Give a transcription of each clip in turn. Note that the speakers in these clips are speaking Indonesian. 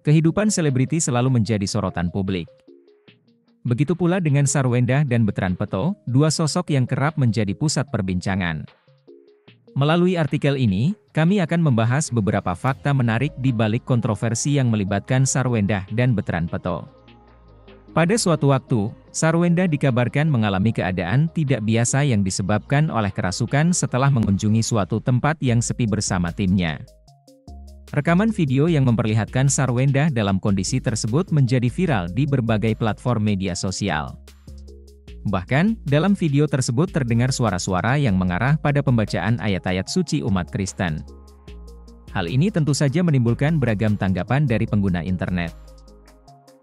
Kehidupan selebriti selalu menjadi sorotan publik. Begitu pula dengan Sarwendah dan Betran Peto, dua sosok yang kerap menjadi pusat perbincangan. Melalui artikel ini, kami akan membahas beberapa fakta menarik di balik kontroversi yang melibatkan Sarwendah dan Betran Peto. Pada suatu waktu, Sarwendah dikabarkan mengalami keadaan tidak biasa yang disebabkan oleh kerasukan setelah mengunjungi suatu tempat yang sepi bersama timnya. Rekaman video yang memperlihatkan Sarwendah dalam kondisi tersebut menjadi viral di berbagai platform media sosial. Bahkan, dalam video tersebut terdengar suara-suara yang mengarah pada pembacaan ayat-ayat suci umat Kristen. Hal ini tentu saja menimbulkan beragam tanggapan dari pengguna internet.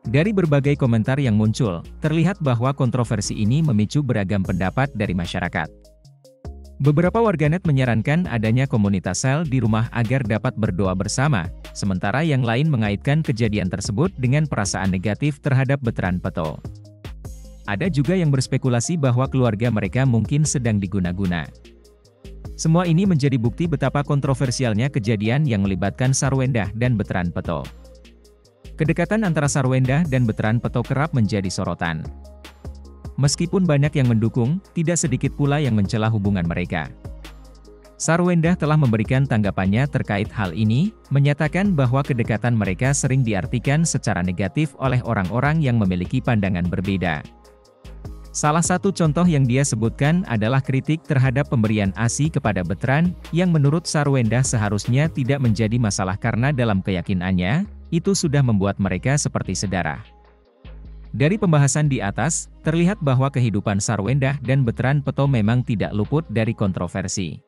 Dari berbagai komentar yang muncul, terlihat bahwa kontroversi ini memicu beragam pendapat dari masyarakat. Beberapa warganet menyarankan adanya komunitas sel di rumah agar dapat berdoa bersama, sementara yang lain mengaitkan kejadian tersebut dengan perasaan negatif terhadap Betran Peto. Ada juga yang berspekulasi bahwa keluarga mereka mungkin sedang diguna-guna. Semua ini menjadi bukti betapa kontroversialnya kejadian yang melibatkan Sarwendah dan Betran Peto. Kedekatan antara Sarwendah dan Betran Peto kerap menjadi sorotan. Meskipun banyak yang mendukung, tidak sedikit pula yang mencela hubungan mereka. Sarwendah telah memberikan tanggapannya terkait hal ini, menyatakan bahwa kedekatan mereka sering diartikan secara negatif oleh orang-orang yang memiliki pandangan berbeda. Salah satu contoh yang dia sebutkan adalah kritik terhadap pemberian ASI kepada Betran, yang menurut Sarwendah seharusnya tidak menjadi masalah karena dalam keyakinannya, itu sudah membuat mereka seperti saudara. Dari pembahasan di atas, terlihat bahwa kehidupan Sarwendah dan Betran Peto memang tidak luput dari kontroversi.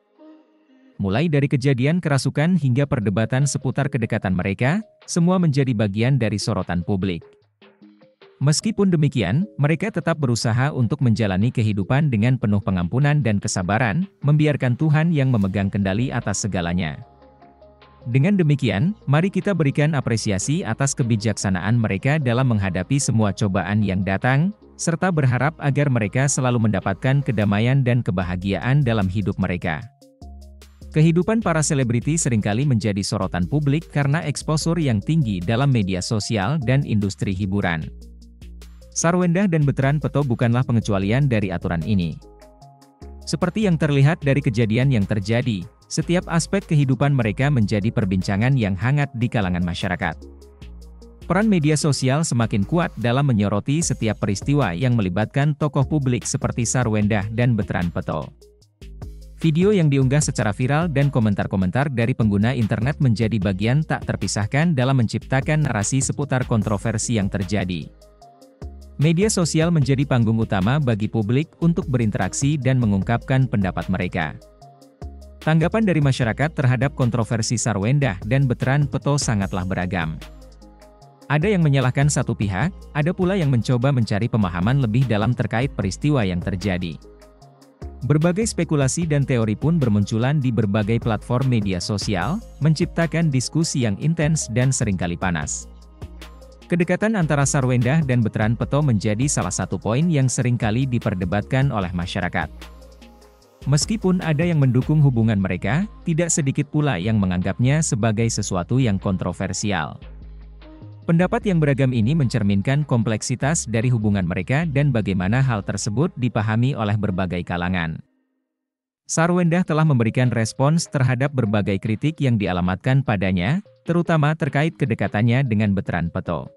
Mulai dari kejadian kerasukan hingga perdebatan seputar kedekatan mereka, semua menjadi bagian dari sorotan publik. Meskipun demikian, mereka tetap berusaha untuk menjalani kehidupan dengan penuh pengampunan dan kesabaran, membiarkan Tuhan yang memegang kendali atas segalanya. Dengan demikian, mari kita berikan apresiasi atas kebijaksanaan mereka dalam menghadapi semua cobaan yang datang, serta berharap agar mereka selalu mendapatkan kedamaian dan kebahagiaan dalam hidup mereka. Kehidupan para selebriti seringkali menjadi sorotan publik karena eksposur yang tinggi dalam media sosial dan industri hiburan. Sarwendah dan Betran Peto bukanlah pengecualian dari aturan ini. Seperti yang terlihat dari kejadian yang terjadi, setiap aspek kehidupan mereka menjadi perbincangan yang hangat di kalangan masyarakat. Peran media sosial semakin kuat dalam menyoroti setiap peristiwa yang melibatkan tokoh publik seperti Sarwendah dan Betran Peto. Video yang diunggah secara viral dan komentar-komentar dari pengguna internet menjadi bagian tak terpisahkan dalam menciptakan narasi seputar kontroversi yang terjadi. Media sosial menjadi panggung utama bagi publik untuk berinteraksi dan mengungkapkan pendapat mereka. Tanggapan dari masyarakat terhadap kontroversi Sarwendah dan Betran Peto sangatlah beragam. Ada yang menyalahkan satu pihak, ada pula yang mencoba mencari pemahaman lebih dalam terkait peristiwa yang terjadi. Berbagai spekulasi dan teori pun bermunculan di berbagai platform media sosial, menciptakan diskusi yang intens dan seringkali panas. Kedekatan antara Sarwendah dan Betran Peto menjadi salah satu poin yang seringkali diperdebatkan oleh masyarakat. Meskipun ada yang mendukung hubungan mereka, tidak sedikit pula yang menganggapnya sebagai sesuatu yang kontroversial. Pendapat yang beragam ini mencerminkan kompleksitas dari hubungan mereka dan bagaimana hal tersebut dipahami oleh berbagai kalangan. Sarwendah telah memberikan respons terhadap berbagai kritik yang dialamatkan padanya, terutama terkait kedekatannya dengan Betran Peto.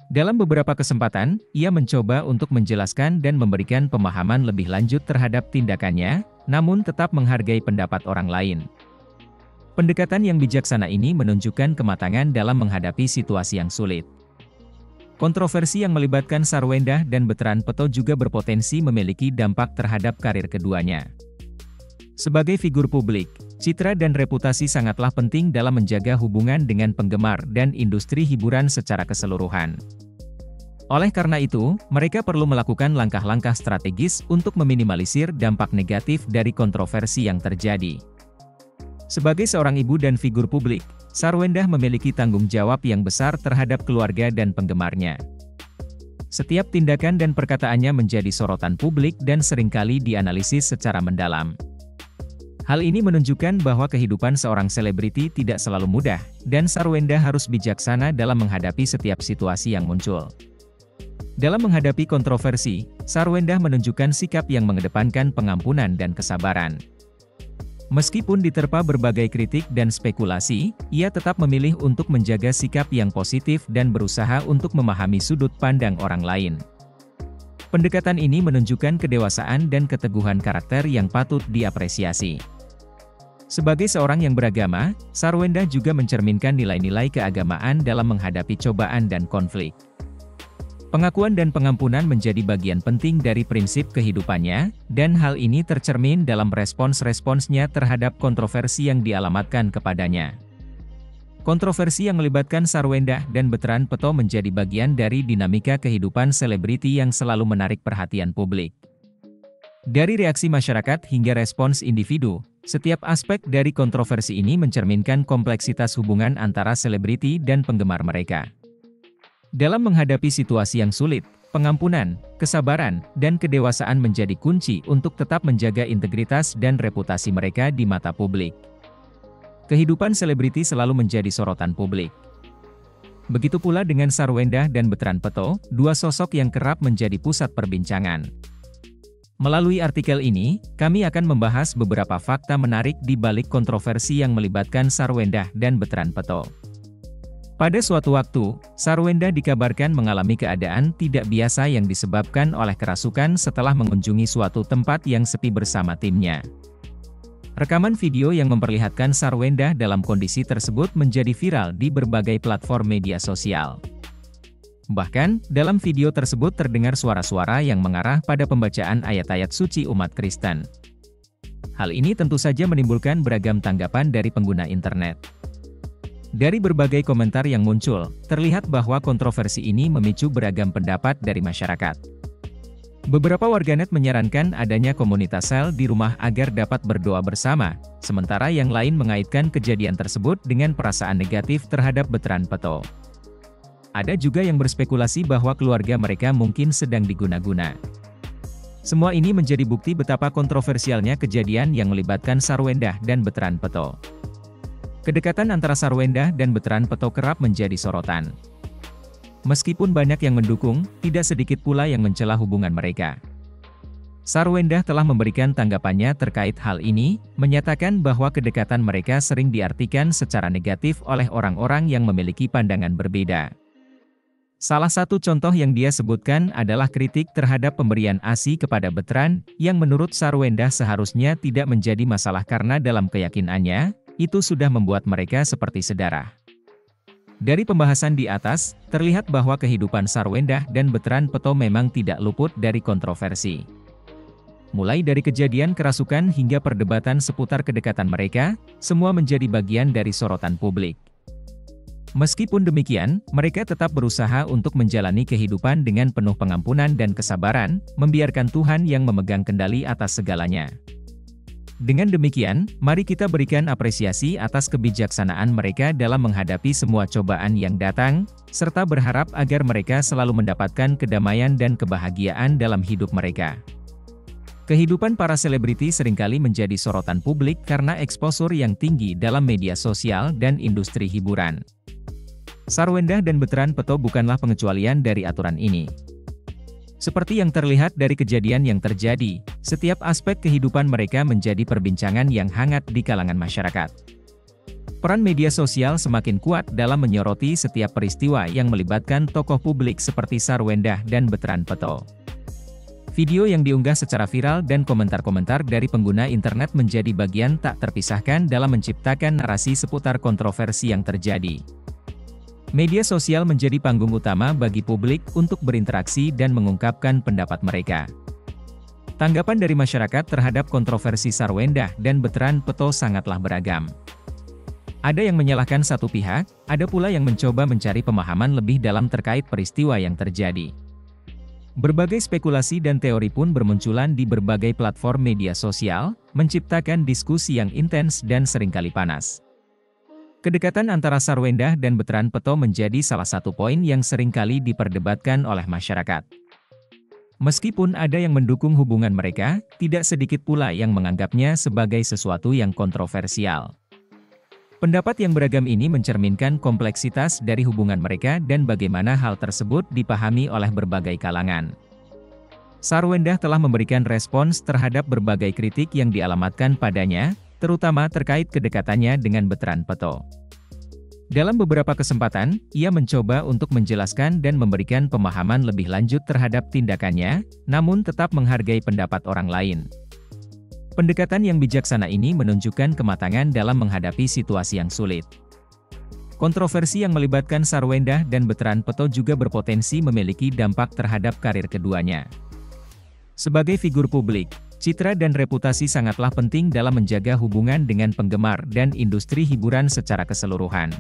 Dalam beberapa kesempatan, ia mencoba untuk menjelaskan dan memberikan pemahaman lebih lanjut terhadap tindakannya, namun tetap menghargai pendapat orang lain. Pendekatan yang bijaksana ini menunjukkan kematangan dalam menghadapi situasi yang sulit. Kontroversi yang melibatkan Sarwendah dan Betran Peto juga berpotensi memiliki dampak terhadap karir keduanya. Sebagai figur publik, citra dan reputasi sangatlah penting dalam menjaga hubungan dengan penggemar dan industri hiburan secara keseluruhan. Oleh karena itu, mereka perlu melakukan langkah-langkah strategis untuk meminimalisir dampak negatif dari kontroversi yang terjadi. Sebagai seorang ibu dan figur publik, Sarwendah memiliki tanggung jawab yang besar terhadap keluarga dan penggemarnya. Setiap tindakan dan perkataannya menjadi sorotan publik dan seringkali dianalisis secara mendalam. Hal ini menunjukkan bahwa kehidupan seorang selebriti tidak selalu mudah, dan Sarwenda harus bijaksana dalam menghadapi setiap situasi yang muncul. Dalam menghadapi kontroversi, Sarwenda menunjukkan sikap yang mengedepankan pengampunan dan kesabaran. Meskipun diterpa berbagai kritik dan spekulasi, ia tetap memilih untuk menjaga sikap yang positif dan berusaha untuk memahami sudut pandang orang lain. Pendekatan ini menunjukkan kedewasaan dan keteguhan karakter yang patut diapresiasi. Sebagai seorang yang beragama, Sarwenda juga mencerminkan nilai-nilai keagamaan dalam menghadapi cobaan dan konflik. Pengakuan dan pengampunan menjadi bagian penting dari prinsip kehidupannya, dan hal ini tercermin dalam respons-responsnya terhadap kontroversi yang dialamatkan kepadanya. Kontroversi yang melibatkan Sarwenda dan Bertrand Peto menjadi bagian dari dinamika kehidupan selebriti yang selalu menarik perhatian publik. Dari reaksi masyarakat hingga respons individu, setiap aspek dari kontroversi ini mencerminkan kompleksitas hubungan antara selebriti dan penggemar mereka. Dalam menghadapi situasi yang sulit, pengampunan, kesabaran, dan kedewasaan menjadi kunci untuk tetap menjaga integritas dan reputasi mereka di mata publik. Kehidupan selebriti selalu menjadi sorotan publik. Begitu pula dengan Sarwenda dan Bertrand Peto, dua sosok yang kerap menjadi pusat perbincangan. Melalui artikel ini, kami akan membahas beberapa fakta menarik di balik kontroversi yang melibatkan Sarwenda dan Bertrand Peto. Pada suatu waktu, Sarwenda dikabarkan mengalami keadaan tidak biasa yang disebabkan oleh kerasukan setelah mengunjungi suatu tempat yang sepi bersama timnya. Rekaman video yang memperlihatkan Sarwenda dalam kondisi tersebut menjadi viral di berbagai platform media sosial. Bahkan, dalam video tersebut terdengar suara-suara yang mengarah pada pembacaan ayat-ayat suci umat Kristen. Hal ini tentu saja menimbulkan beragam tanggapan dari pengguna internet. Dari berbagai komentar yang muncul, terlihat bahwa kontroversi ini memicu beragam pendapat dari masyarakat. Beberapa warganet menyarankan adanya komunitas sel di rumah agar dapat berdoa bersama, sementara yang lain mengaitkan kejadian tersebut dengan perasaan negatif terhadap Bertrand Peto. Ada juga yang berspekulasi bahwa keluarga mereka mungkin sedang diguna-guna. Semua ini menjadi bukti betapa kontroversialnya kejadian yang melibatkan Sarwenda dan Bertrand Peto. Kedekatan antara Sarwenda dan Bertrand Peto kerap menjadi sorotan. Meskipun banyak yang mendukung, tidak sedikit pula yang mencela hubungan mereka. Sarwenda telah memberikan tanggapannya terkait hal ini, menyatakan bahwa kedekatan mereka sering diartikan secara negatif oleh orang-orang yang memiliki pandangan berbeda. Salah satu contoh yang dia sebutkan adalah kritik terhadap pemberian ASI kepada Bertrand, yang menurut Sarwenda seharusnya tidak menjadi masalah karena dalam keyakinannya, itu sudah membuat mereka seperti saudara. Dari pembahasan di atas, terlihat bahwa kehidupan Sarwenda dan Bertrand Peto memang tidak luput dari kontroversi. Mulai dari kejadian kerasukan hingga perdebatan seputar kedekatan mereka, semua menjadi bagian dari sorotan publik. Meskipun demikian, mereka tetap berusaha untuk menjalani kehidupan dengan penuh pengampunan dan kesabaran, membiarkan Tuhan yang memegang kendali atas segalanya. Dengan demikian, mari kita berikan apresiasi atas kebijaksanaan mereka dalam menghadapi semua cobaan yang datang, serta berharap agar mereka selalu mendapatkan kedamaian dan kebahagiaan dalam hidup mereka. Kehidupan para selebriti seringkali menjadi sorotan publik karena eksposur yang tinggi dalam media sosial dan industri hiburan. Sarwenda dan Bertrand Peto bukanlah pengecualian dari aturan ini. Seperti yang terlihat dari kejadian yang terjadi, setiap aspek kehidupan mereka menjadi perbincangan yang hangat di kalangan masyarakat. Peran media sosial semakin kuat dalam menyoroti setiap peristiwa yang melibatkan tokoh publik seperti Sarwenda dan Bertrand Peto. Video yang diunggah secara viral dan komentar-komentar dari pengguna internet menjadi bagian tak terpisahkan dalam menciptakan narasi seputar kontroversi yang terjadi. Media sosial menjadi panggung utama bagi publik untuk berinteraksi dan mengungkapkan pendapat mereka. Tanggapan dari masyarakat terhadap kontroversi Sarwenda dan Bertrand Peto sangatlah beragam. Ada yang menyalahkan satu pihak, ada pula yang mencoba mencari pemahaman lebih dalam terkait peristiwa yang terjadi. Berbagai spekulasi dan teori pun bermunculan di berbagai platform media sosial, menciptakan diskusi yang intens dan seringkali panas. Kedekatan antara Sarwenda dan Bertrand Peto menjadi salah satu poin yang seringkali diperdebatkan oleh masyarakat. Meskipun ada yang mendukung hubungan mereka, tidak sedikit pula yang menganggapnya sebagai sesuatu yang kontroversial. Pendapat yang beragam ini mencerminkan kompleksitas dari hubungan mereka dan bagaimana hal tersebut dipahami oleh berbagai kalangan. Sarwendah telah memberikan respons terhadap berbagai kritik yang dialamatkan padanya, terutama terkait kedekatannya dengan Betran Peto. Dalam beberapa kesempatan, ia mencoba untuk menjelaskan dan memberikan pemahaman lebih lanjut terhadap tindakannya, namun tetap menghargai pendapat orang lain. Pendekatan yang bijaksana ini menunjukkan kematangan dalam menghadapi situasi yang sulit. Kontroversi yang melibatkan Sarwendah dan Betran Peto juga berpotensi memiliki dampak terhadap karir keduanya. Sebagai figur publik, citra dan reputasi sangatlah penting dalam menjaga hubungan dengan penggemar dan industri hiburan secara keseluruhan.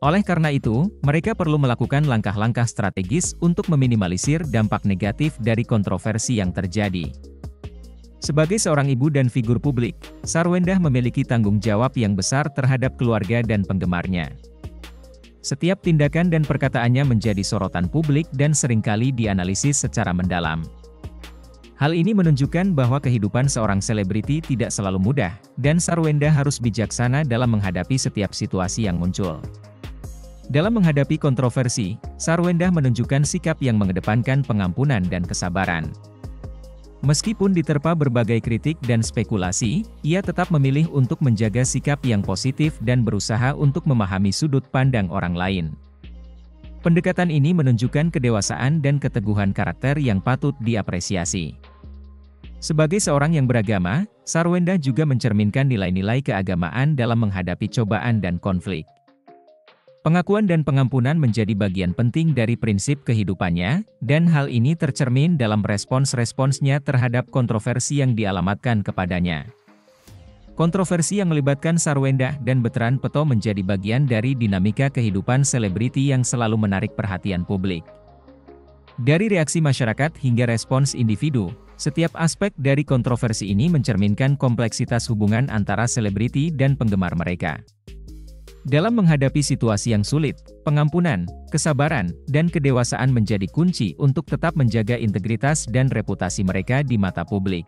Oleh karena itu, mereka perlu melakukan langkah-langkah strategis untuk meminimalisir dampak negatif dari kontroversi yang terjadi. Sebagai seorang ibu dan figur publik, Sarwendah memiliki tanggung jawab yang besar terhadap keluarga dan penggemarnya. Setiap tindakan dan perkataannya menjadi sorotan publik dan seringkali dianalisis secara mendalam. Hal ini menunjukkan bahwa kehidupan seorang selebriti tidak selalu mudah, dan Sarwendah harus bijaksana dalam menghadapi setiap situasi yang muncul. Dalam menghadapi kontroversi, Sarwendah menunjukkan sikap yang mengedepankan pengampunan dan kesabaran. Meskipun diterpa berbagai kritik dan spekulasi, ia tetap memilih untuk menjaga sikap yang positif dan berusaha untuk memahami sudut pandang orang lain. Pendekatan ini menunjukkan kedewasaan dan keteguhan karakter yang patut diapresiasi. Sebagai seorang yang beragama, Sarwendah juga mencerminkan nilai-nilai keagamaan dalam menghadapi cobaan dan konflik. Pengakuan dan pengampunan menjadi bagian penting dari prinsip kehidupannya, dan hal ini tercermin dalam respons-responsnya terhadap kontroversi yang dialamatkan kepadanya. Kontroversi yang melibatkan Sarwendah dan Betran Peto menjadi bagian dari dinamika kehidupan selebriti yang selalu menarik perhatian publik. Dari reaksi masyarakat hingga respons individu, setiap aspek dari kontroversi ini mencerminkan kompleksitas hubungan antara selebriti dan penggemar mereka. Dalam menghadapi situasi yang sulit, pengampunan, kesabaran, dan kedewasaan menjadi kunci untuk tetap menjaga integritas dan reputasi mereka di mata publik.